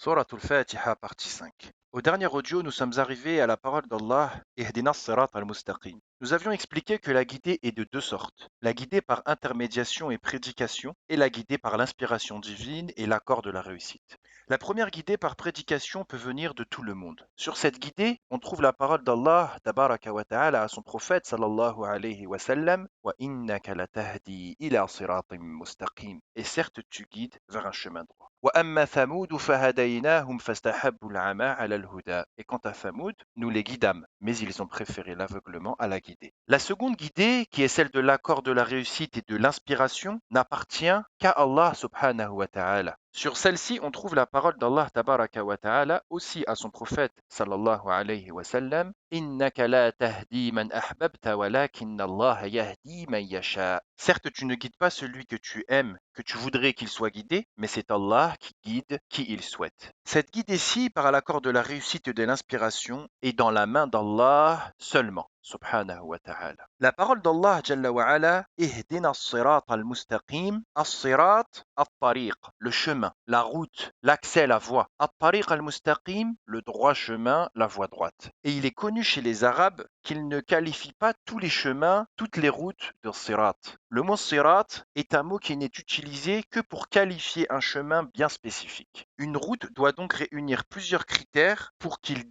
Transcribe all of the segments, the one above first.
Surat al-Fatiha, partie 5. Au dernier audio, nous sommes arrivés à la parole d'Allah, Ihdina as-sirat al-mustaqim. Nous avions expliqué que la guidée est de deux sortes, la guidée par intermédiation et prédication, et la guidée par l'inspiration divine et l'accord de la réussite. La première guidée par prédication peut venir de tout le monde. Sur cette guidée, on trouve la parole d'Allah, tabaraka wa ta'ala, à son prophète, sallallahu alayhi wa sallam, wa innaka latahdi ila siratim mustaqim. Et certes, tu guides vers un chemin droit. وأما ثمود فهديناهم فاستحبوا العمى على الهدى. Et quant à Thamoud, nous les guidâmes, mais ils ont préféré l'aveuglement à la guidée. La seconde guidée, qui est celle de l'accord de la réussite et de l'inspiration, n'appartient qu'à Allah subhanahu wa ta'ala. Sur celle-ci, on trouve la parole d'Allah tabaraka wa ta'ala aussi à son prophète sallallahu alayhi wa sallam. Innaka la tahdi man ahbabta walakinna Allah yahdi man yasha. Certes, tu ne guides pas celui que tu aimes, que tu voudrais qu'il soit guidé, mais c'est Allah qui guide qui il souhaite. Cette guidée-ci, par l'accord de la réussite et de l'inspiration, est dans la main d'Allah seulement. Subhanahu wa ta'ala. La parole d'Allah Jalla wa ala, Ihdina as-sirat al-mustaqim, as-sirat, at-tariq, le chemin, la route, l'accès, la voie. At-tariq al-mustaqim, le droit chemin, la voie droite. Et il est connu chez les Arabes qu'ils ne qualifient pas tous les chemins, toutes les routes de sirat. Le mot sirat est un mot qui n'est utilisé que pour qualifier un chemin bien spécifique. Une route doit donc réunir plusieurs critères pour qu'ils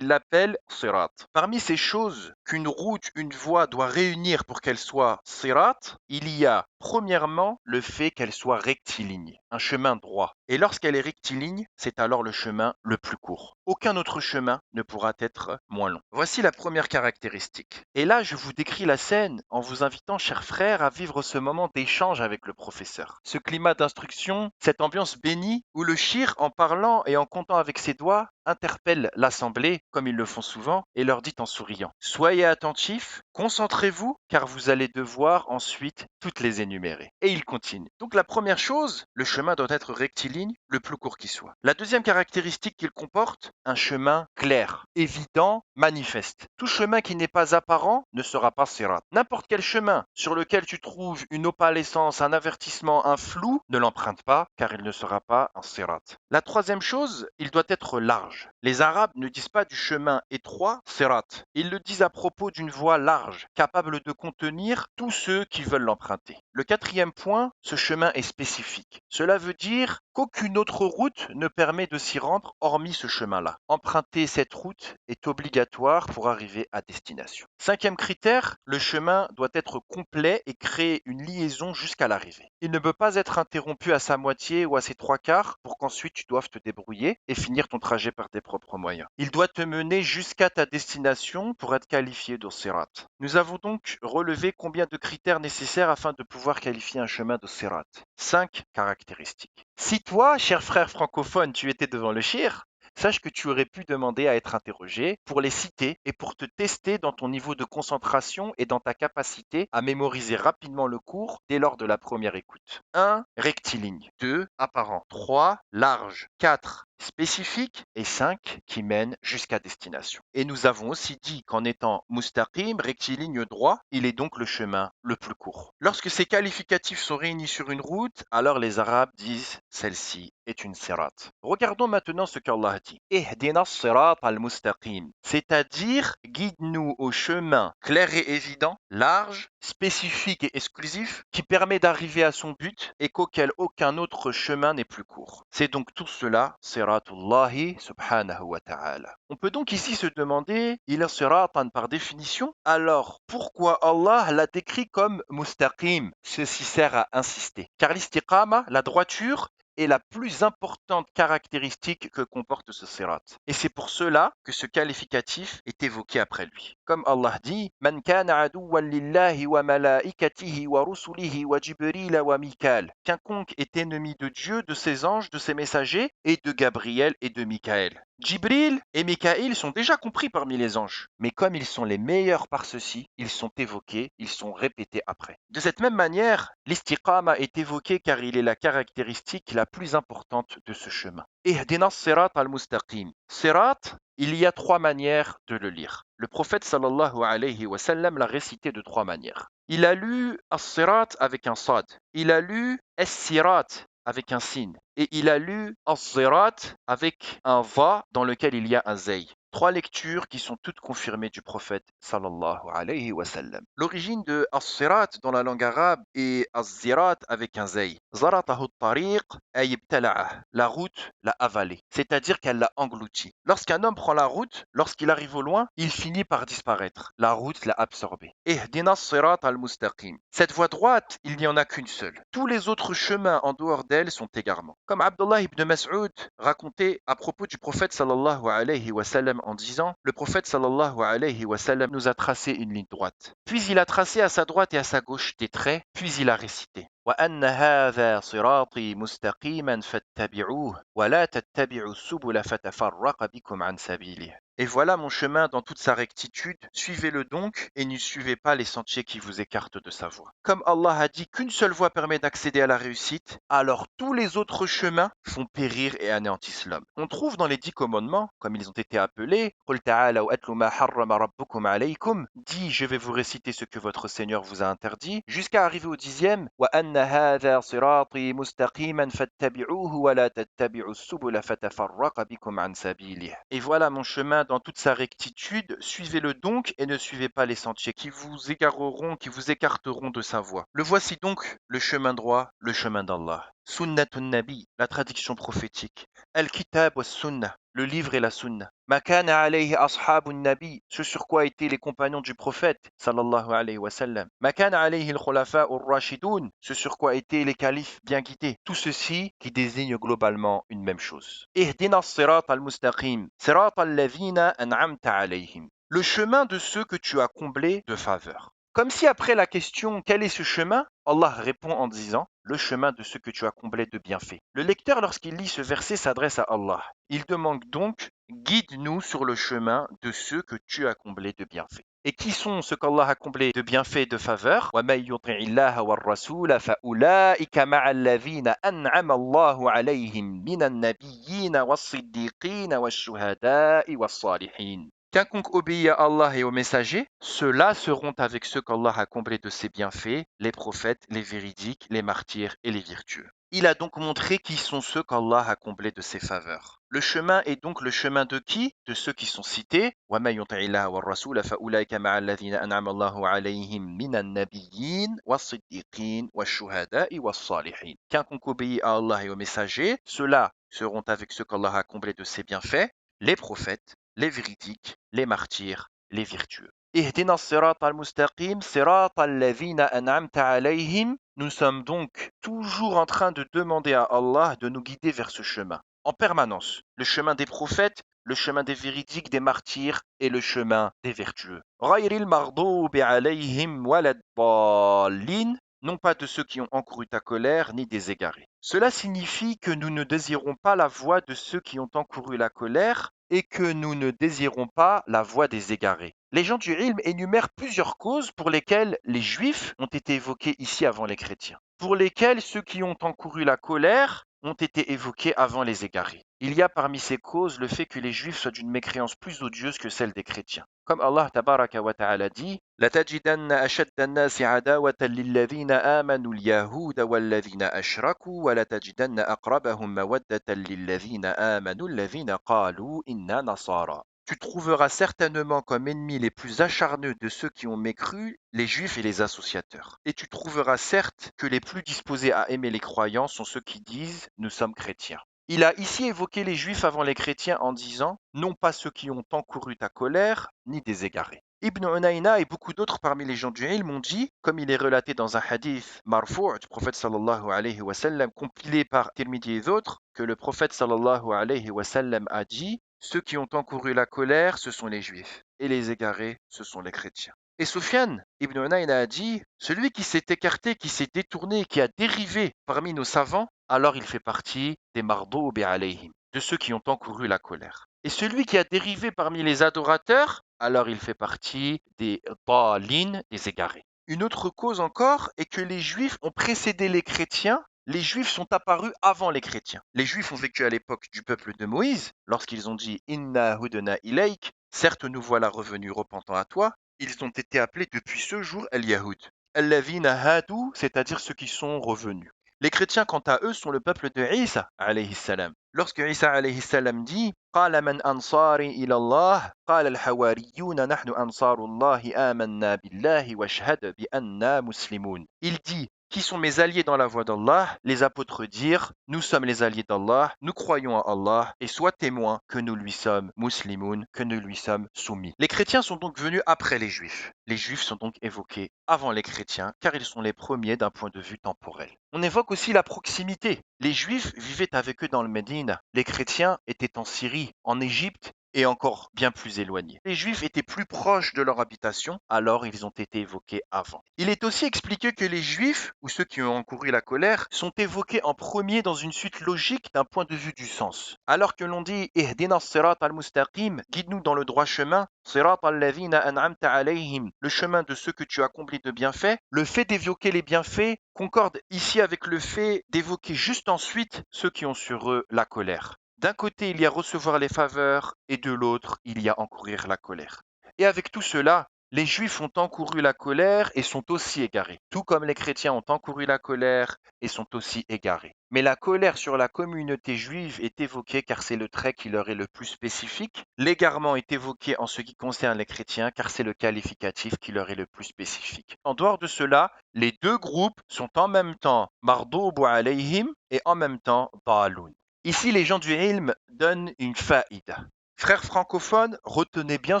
l'appellent sirat. Parmi ces choses qu'une route, une voie doit réunir pour qu'elle soit sirat, il y a premièrement le fait qu'elle soit rectiligne, un chemin droit. Et lorsqu'elle est rectiligne, c'est alors le chemin le plus court. Aucun autre chemin ne pourra être moins long. Voici la première caractéristique. Et là, je vous décris la scène en vous invitant, chers frères, à vivre ce moment d'échange avec le professeur. Ce climat d'instruction, cette ambiance bénie où le shir, en parlant et en comptant avec ses doigts, interpelle l'assemblée, comme ils le font souvent, et leur dit en souriant: Soyez attentifs, concentrez-vous, car vous allez devoir ensuite toutes les énumérer. Et il continue. Donc la première chose, le chemin doit être rectiligne, le plus court qui soit. La deuxième caractéristique qu'il comporte, un chemin clair, évident, manifeste. Tout chemin qui n'est pas apparent ne sera pas sirat. N'importe quel chemin sur lequel tu trouves une opalescence, un avertissement, un flou, ne l'emprunte pas, car il ne sera pas un sirat. La troisième chose, il doit être large. Les Arabes ne disent pas du chemin étroit sirat. Ils le disent à propos d'une voie large, capable de contenir tous ceux qui veulent l'emprunter. Le quatrième point, ce chemin est spécifique. Cela veut dire qu'aucune autre route ne permet de s'y rendre hormis ce chemin-là. Emprunter cette route est obligatoire pour arriver à destination. Cinquième critère, le chemin doit être complet et créer une liaison jusqu'à l'arrivée. Il ne peut pas être interrompu à sa moitié ou à ses trois quarts pour qu'ensuite tu doives te débrouiller et finir ton trajet par tes propres moyens. Il doit te mener jusqu'à ta destination pour être qualifié de sirat. Nous avons donc relevé combien de critères nécessaires afin de pouvoir qualifier un chemin de sirat. 5 caractéristiques. Si toi, cher frère francophone, tu étais devant le shir, sache que tu aurais pu demander à être interrogé pour les citer et pour te tester dans ton niveau de concentration et dans ta capacité à mémoriser rapidement le cours dès lors de la première écoute. 1. Rectiligne. 2. Apparent. 3. Large. 4. Spécifique et 5 qui mènent jusqu'à destination. Et nous avons aussi dit qu'en étant mustaqim, rectiligne droit, il est donc le chemin le plus court. Lorsque ces qualificatifs sont réunis sur une route, alors les Arabes disent celle-ci est une sirat. Regardons maintenant ce qu'Allah dit. Ihdina as-sirat al-mustaqim, c'est-à-dire guide-nous au chemin clair et évident, large, spécifique et exclusif, qui permet d'arriver à son but et qu'auquel aucun autre chemin n'est plus court. C'est donc tout cela, siratullahi subhanahu wa ta'ala. On peut donc ici se demander, il est siratan par définition, alors pourquoi Allah l'a décrit comme mustaqim? Ceci sert à insister. Car l'istiqama, la droiture, est la plus importante caractéristique que comporte ce sirat. Et c'est pour cela que ce qualificatif est évoqué après lui. Comme Allah dit, Man kana aduwwan lillahi wa malaikatihi wa rusulihi wa Jibril wa Mikael. Quiconque est ennemi de Dieu, de ses anges, de ses messagers, et de Gabriel et de Michael. Jibril et Mikaïl sont déjà compris parmi les anges, mais comme ils sont les meilleurs par ceci, ils sont évoqués, ils sont répétés après. De cette même manière, l'istiqama est évoqué car il est la caractéristique la plus importante de ce chemin. Ihdina as-sirat al-mustaqim. Sirat, il y a trois manières de le lire. Le prophète sallallahu alayhi wa sallam l'a récité de trois manières. Il a lu as-sirat avec un sad. Il a lu as-sirat avec un signe. et il a lu As-Sirat avec un va dans lequel il y a un zay. Trois lectures qui sont toutes confirmées du prophète sallallahu alayhi wa sallam. L'origine de As-Sirat dans la langue arabe est Az-Zirat avec un zay. Zaratahu at-tariq ay ibtala'ah. La route l'a avalé, c'est-à-dire qu'elle l'a englouti. Lorsqu'un homme prend la route, lorsqu'il arrive au loin, il finit par disparaître. La route l'a absorbé. Ihdina as-sirat al-mustaqim. Cette voie droite, il n'y en a qu'une seule. Tous les autres chemins en dehors d'elle sont égarements. Comme Abdullah ibn Mas'ud racontait à propos du prophète sallallahu alayhi wa sallam en disant: le prophète sallallahu alayhi wa sallam nous a tracé une ligne droite. Puis il a tracé à sa droite et à sa gauche des traits, puis il a récité: وأن هذا صراطي مستقيما فاتبعوه ولا تتبعوا السبل فتفرق بكم عن سبيله. Et voilà mon chemin dans toute sa rectitude, suivez-le donc et ne suivez pas les sentiers qui vous écartent de sa voie. Comme Allah a dit qu'une seule voie permet d'accéder à la réussite, alors tous les autres chemins font périr et anéantissent l'homme. On trouve dans les 10 commandements, comme ils ont été appelés, قُلْ تَعَالَوْا أَتْلُ مَا حَرَّمَ رَبُّكُمْ عَلَيْكُمْ, dit je vais vous réciter ce que votre Seigneur vous a interdit, jusqu'à arriver au 10e, وَأَنَّ هَذَا صِرَاطِي مُسْتَقِيمًا فَاتَّبِعُوهُ وَلَا تَتَّبِعُوا السُّبُلَ فَتَفَرَّقَ بِكُمْ عَنْ سَبِيلِهِ. Et voilà mon chemin dans toute sa rectitude, suivez-le donc et ne suivez pas les sentiers qui vous égareront, qui vous écarteront de sa voie. Le voici donc, le chemin droit, le chemin d'Allah. Sunnatun Nabi, la traduction prophétique. Al-Kitab wa Sunnah, le livre et la Sunna. Ma kana alayhi ashabun Nabi, ce sur quoi étaient les compagnons du prophète, sallallahu alayhi wa sallam. Ma kana alayhi al-khulafa ar-rashidun, ce sur quoi étaient les califes bien guidés. Tout ceci qui désigne globalement une même chose. Ihdina as-sirat al-mustaqim, sirat al-ladhina an'amta alayhim. Le chemin de ceux que tu as comblés de faveur. Comme si après la question quel est ce chemin, Allah répond en disant le chemin de ceux que tu as comblés de bienfaits. Le lecteur, lorsqu'il lit ce verset, s'adresse à Allah. Il demande donc guide-nous sur le chemin de ceux que tu as comblés de bienfaits. Et qui sont ceux qu'Allah a comblés de bienfaits et de faveurs? وَمَن يُطِعِ اللَّهَ وَالرَّسُولَ فَأُولَٰئِكَ مَعَ الَّذِينَ أَنْعَمَ اللَّهُ عَلَيْهِم مِّنَ النَّبِيِّينَ وَالصِّدِّيقِينَ وَالشُّهَدَاءِ وَالصَّالِحِينَ. Quiconque obéit à Allah et aux messagers, ceux-là seront avec ceux qu'Allah a comblés de ses bienfaits, les prophètes, les véridiques, les martyrs et les vertueux. Il a donc montré qui sont ceux qu'Allah a comblés de ses faveurs. Le chemin est donc le chemin de qui? De ceux qui sont cités. وَمَن يُطِعِ اللَّهَ وَالرَّسُولَ فَأُولَٰئِكَ مَعَ الَّذِينَ أَنْعَمَ اللَّهُ عَلَيْهِم مِّنَ النَّبِيِّينَ وَالصِّدِّيقِينَ وَالشُّهَدَاءِ وَالصَّالِحِينَ. Quiconque obéit à Allah et aux messagers, ceux-là seront avec ceux qu'Allah a comblés de ses bienfaits, les prophètes, les véridiques, les martyrs, les vertueux. Ihdina as-sirat al-mustaqim, sirat al-ladhina an'amta alayhim. Nous sommes donc toujours en train de demander à Allah de nous guider vers ce chemin, en permanence. Le chemin des prophètes, le chemin des véridiques, des martyrs et le chemin des vertueux. Ghayril maghdubi alayhim waladdallin, non pas de ceux qui ont encouru ta colère, ni des égarés. Cela signifie que nous ne désirons pas la voie de ceux qui ont encouru la colère et que nous ne désirons pas la voie des égarés. Les gens du ilm énumèrent plusieurs causes pour lesquelles les juifs ont été évoqués ici avant les chrétiens, pour lesquelles ceux qui ont encouru la colère ont été évoqués avant les égarés. Il y a parmi ces causes le fait que les juifs soient d'une mécréance plus odieuse que celle des chrétiens. Comme Allah tabaraka wa ta'ala dit: لَتَجِدَنَّ أَشَدَّ النَّاسِ عَدَاوَةً لِلَّذِينَ آمَنُوا الْيَهُودَ وَالَّذِينَ أَشْرَكُوا وَلَتَجِدَنَّ أَقْرَبَهُم مَّوَدَّةً لِلَّذِينَ آمَنُوا الَّذِينَ قَالُوا إِنَّا نَصَارَىٰ. Tu trouveras certainement comme ennemis les plus acharnés de ceux qui ont mécru les juifs et les associateurs. Et tu trouveras certes que les plus disposés à aimer les croyants sont ceux qui disent « nous sommes chrétiens ». Il a ici évoqué les juifs avant les chrétiens en disant « non pas ceux qui ont encouru ta colère, ni des égarés ». Ibn Unayna et beaucoup d'autres parmi les gens du ilm m'ont dit, comme il est relaté dans un hadith marfou' du prophète sallallahu alayhi wa sallam, compilé par Tirmidhi et d'autres, que le prophète sallallahu alayhi wa sallam a dit: ceux qui ont encouru la colère, ce sont les juifs, et les égarés, ce sont les chrétiens. Et Soufiane ibn Unayna a dit: celui qui s'est écarté, qui s'est détourné, qui a dérivé parmi nos savants, alors il fait partie des mardoubi alayhim, de ceux qui ont encouru la colère. Et celui qui a dérivé parmi les adorateurs, alors il fait partie des dalin, des égarés. Une autre cause encore est que les juifs ont précédé les chrétiens. Les juifs sont apparus avant les chrétiens. Les juifs ont vécu à l'époque du peuple de Moïse, lorsqu'ils ont dit Inna hudna ilayk, certes nous voilà revenus repentants à toi. Ils ont été appelés depuis ce jour El Yahoud. El-Lavina Hadou, c'est-à-dire ceux qui sont revenus. Les chrétiens, quant à eux, sont le peuple de Isa, alayhi salam. Lorsque Isa, alayhi salam, dit قال من أنصاري إلى الله قال الحواريون نحن أنصار الله آمنا بالله واشهد بأننا مسلمون. Il dit qui sont mes alliés dans la voie d'Allah? Les apôtres dirent nous sommes les alliés d'Allah, nous croyons à Allah et sois témoin que nous lui sommes muslimoun, que nous lui sommes soumis. Les chrétiens sont donc venus après les juifs. Les juifs sont donc évoqués avant les chrétiens car ils sont les premiers d'un point de vue temporel. On évoque aussi la proximité. Les juifs vivaient avec eux dans le Médine. Les chrétiens étaient en Syrie, en Égypte et encore bien plus éloignés. Les Juifs étaient plus proches de leur habitation, alors ils ont été évoqués avant. Il est aussi expliqué que les Juifs, ou ceux qui ont encouru la colère, sont évoqués en premier dans une suite logique d'un point de vue du sens. Alors que l'on dit « Ihdina as-sirat al-mustaqim » guide-nous dans le droit chemin, « sirat al-ladhina an'amta alayhim » le chemin de ceux que tu as comblés de bienfaits, le fait d'évoquer les bienfaits concorde ici avec le fait d'évoquer juste ensuite ceux qui ont sur eux la colère. D'un côté, il y a recevoir les faveurs et de l'autre, il y a encourir la colère. Et avec tout cela, les Juifs ont encouru la colère et sont aussi égarés, tout comme les chrétiens ont encouru la colère et sont aussi égarés. Mais la colère sur la communauté juive est évoquée car c'est le trait qui leur est le plus spécifique. L'égarement est évoqué en ce qui concerne les chrétiens car c'est le qualificatif qui leur est le plus spécifique. En dehors de cela, les deux groupes sont en même temps mardoubu alayhim et en même temps daloun. Ici, les gens du ilm donnent une faïda. Frères francophones, retenez bien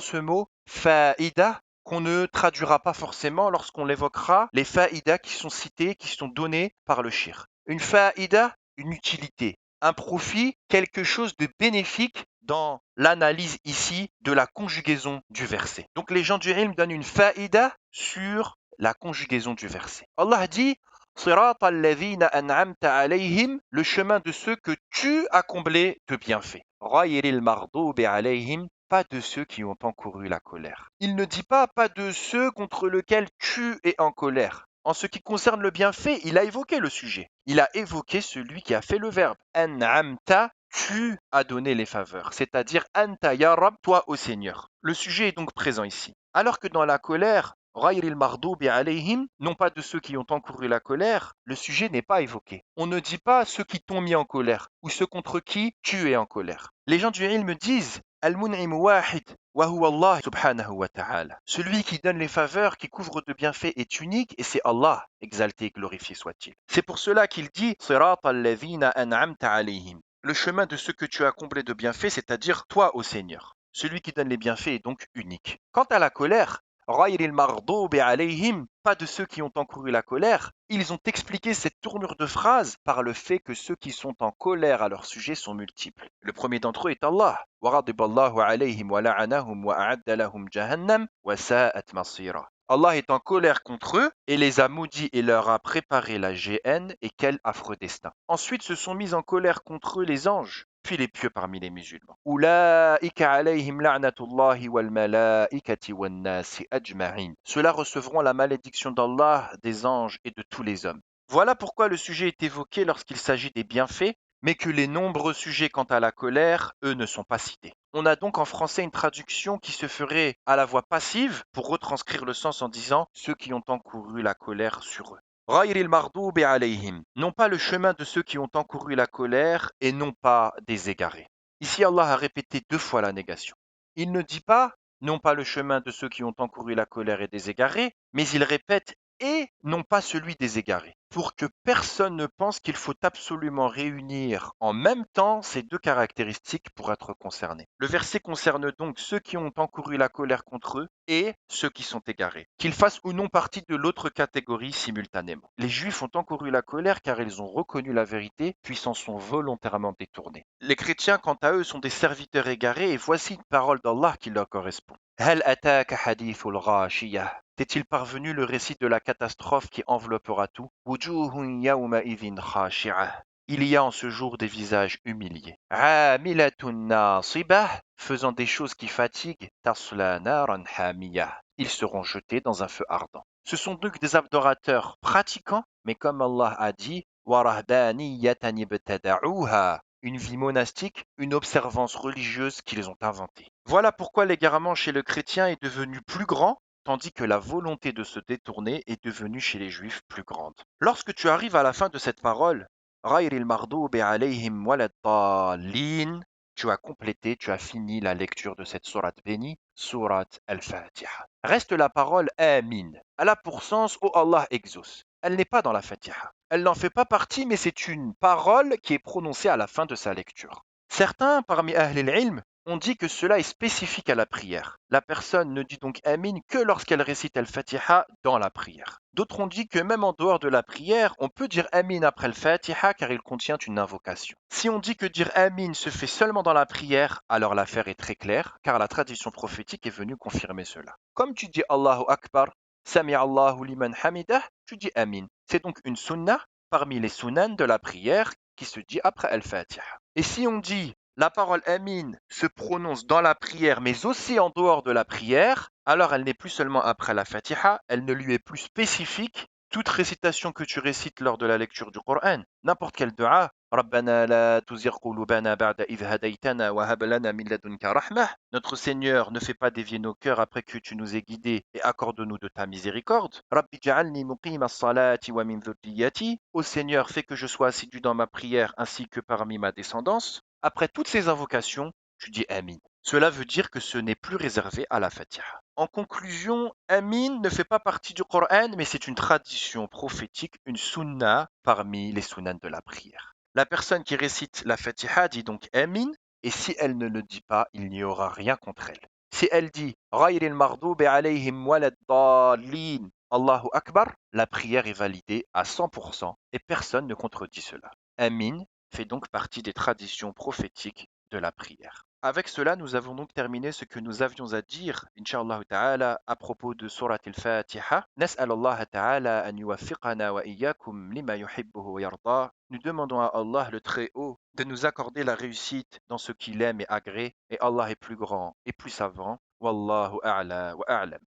ce mot faïda qu'on ne traduira pas forcément lorsqu'on l'évoquera, les faïdas qui sont cités, qui sont donnés par le shir. Une faïda, une utilité, un profit, quelque chose de bénéfique dans l'analyse ici de la conjugaison du verset. Donc les gens du ilm donnent une faïda sur la conjugaison du verset. Allah dit Sirat al-ladhina an'amta alayhim, le chemin de ceux que tu as comblés de bienfaits. Ghayril maghdubi alayhim, pas de ceux qui ont encouru la colère. Il ne dit pas de ceux contre lesquels tu es en colère. En ce qui concerne le bienfait, il a évoqué le sujet. Il a évoqué celui qui a fait le verbe. An'amta, tu as donné les faveurs. C'est-à-dire anta ya Rab, toi ô Seigneur. Le sujet est donc présent ici. Alors que dans la colère, Ghayril maghdubi alayhim, non pas de ceux qui ont encouru la colère, le sujet n'est pas évoqué. On ne dit pas ceux qui t'ont mis en colère ou ceux contre qui tu es en colère. Les gens du ilm disent Al-mun'im wahid wa huwa Allah subhanahu wa ta'ala. Celui qui donne les faveurs, qui couvre de bienfaits est unique et c'est Allah, exalté et glorifié soit-il. C'est pour cela qu'il dit Sirat al-ladhina an'amta alayhim. Le chemin de ceux que tu as comblés de bienfaits, c'est-à-dire toi ô Seigneur. Celui qui donne les bienfaits est donc unique. Quant à la colère, Ghayril maghdubi alayhim, pas de ceux qui ont encouru la colère, ils ont expliqué cette tournure de phrase par le fait que ceux qui sont en colère à leur sujet sont multiples. Le premier d'entre eux est Allah. Wa ghadiballahu alayhim wa la'anahum wa a'adda lahum jahannam wa sa'at masira. Allah est en colère contre eux et les a maudits et leur a préparé la géhenne et quel affreux destin. Ensuite se sont mis en colère contre eux les anges, puis les pieux parmi les musulmans. Ulaika alayhim la'natullahi wal malaikati wan nasi ajma'in. Ceux-là recevront la malédiction d'Allah, des anges et de tous les hommes. Voilà pourquoi le sujet est évoqué lorsqu'il s'agit des bienfaits, mais que les nombreux sujets quant à la colère, eux, ne sont pas cités. On a donc en français une traduction qui se ferait à la voix passive pour retranscrire le sens en disant ceux qui ont encouru la colère sur eux. Ghayril maghdubi alayhim, non pas le chemin de ceux qui ont encouru la colère et non pas des égarés. Ici, Allah a répété deux fois la négation. Il ne dit pas non pas le chemin de ceux qui ont encouru la colère et des égarés, mais il répète et non pas celui des égarés, pour que personne ne pense qu'il faut absolument réunir en même temps ces deux caractéristiques pour être concerné. Le verset concerne donc ceux qui ont encouru la colère contre eux et ceux qui sont égarés, qu'ils fassent ou non partie de l'autre catégorie simultanément. Les Juifs ont encouru la colère car ils ont reconnu la vérité, puis s'en sont volontairement détournés. Les chrétiens, quant à eux, sont des serviteurs égarés et voici une parole d'Allah qui leur correspond. Hal ataka hadithul ghashiyah. T'est-il parvenu le récit de la catastrophe qui enveloppera tout? Wujuhun yawma idhin khashi'ah. Il y a en ce jour des visages humiliés. Amilatun nasibah, faisant des choses qui fatiguent. Tasla naran hamiyah. Ils seront jetés dans un feu ardent. Ce sont donc des adorateurs pratiquants, mais comme Allah a dit, warahbaniyatan ibtada'uha. Une vie monastique, une observance religieuse qu'ils ont inventée. Voilà pourquoi l'égarement chez le chrétien est devenu plus grand tandis que la volonté de se détourner est devenue chez les Juifs plus grande. Lorsque tu arrives à la fin de cette parole, Ghayril maghdubi alayhim waladdallin, tu as complété, tu as fini la lecture de cette sourate bénie, sourate Al-Fatiha. Reste la parole Amin. Elle a pour sens Oh Allah exauce. Elle n'est pas dans la Fatiha. Elle n'en fait pas partie, mais c'est une parole qui est prononcée à la fin de sa lecture. Certains, parmi Ahl al-Ilm, ont dit que cela est spécifique à la prière. La personne ne dit donc Amin que lorsqu'elle récite Al-Fatiha dans la prière. D'autres ont dit que même en dehors de la prière, on peut dire Amin après Al-Fatiha car il contient une invocation. Si on dit que dire Amin se fait seulement dans la prière, alors l'affaire est très claire car la tradition prophétique est venue confirmer cela. Comme tu dis Allahu Akbar, Sami Allahu liman hamidah, tu dis Amin. C'est donc une sunnah parmi les sunan de la prière qui se dit après Al-Fatiha. Et si on dit la parole Amin se prononce dans la prière mais aussi en dehors de la prière, alors elle n'est plus seulement après la Fatiha, elle ne lui est plus spécifique. Toute récitation que tu récites lors de la lecture du Coran, n'importe quel dua, ربنا لا تزغ قلوبنا بعد إذ هديتنا وهب لنا من لدنك رحمة. Notre Seigneur, ne fais pas dévier nos cœurs après que tu nous aies guidés et accorde-nous de ta miséricorde. رب اجعلني مقيم الصلاة ومن ذريتي. Ô Seigneur, fais que je sois assidu dans ma prière ainsi que parmi ma descendance. Après toutes ces invocations, tu dis Amin. Cela veut dire que ce n'est plus réservé à la Fatiha. En conclusion, Amin ne fait pas partie du Coran, mais c'est une tradition prophétique, une sunna parmi les sunnans de la prière. La personne qui récite la Fatiha dit donc Amin, et si elle ne le dit pas, il n'y aura rien contre elle. Si elle dit Ghayril maghdubi alayhim waladdallin, Allahu Akbar, la prière est validée à 100% et personne ne contredit cela. Amin fait donc partie des traditions prophétiques de la prière. Avec cela, nous avons donc terminé ce que nous avions à dire, Inch'Allah ta'ala, à propos de Surat al-Fatiha. Nas'al Allah ta'ala an yuwaffiqana wa iyyakum lima yuhibbuhu wa yarda. Nous demandons à Allah le Très-Haut de nous accorder la réussite dans ce qu'il aime et agrée, et Allah est plus grand et plus savant. Wallahu a'la wa a'lam.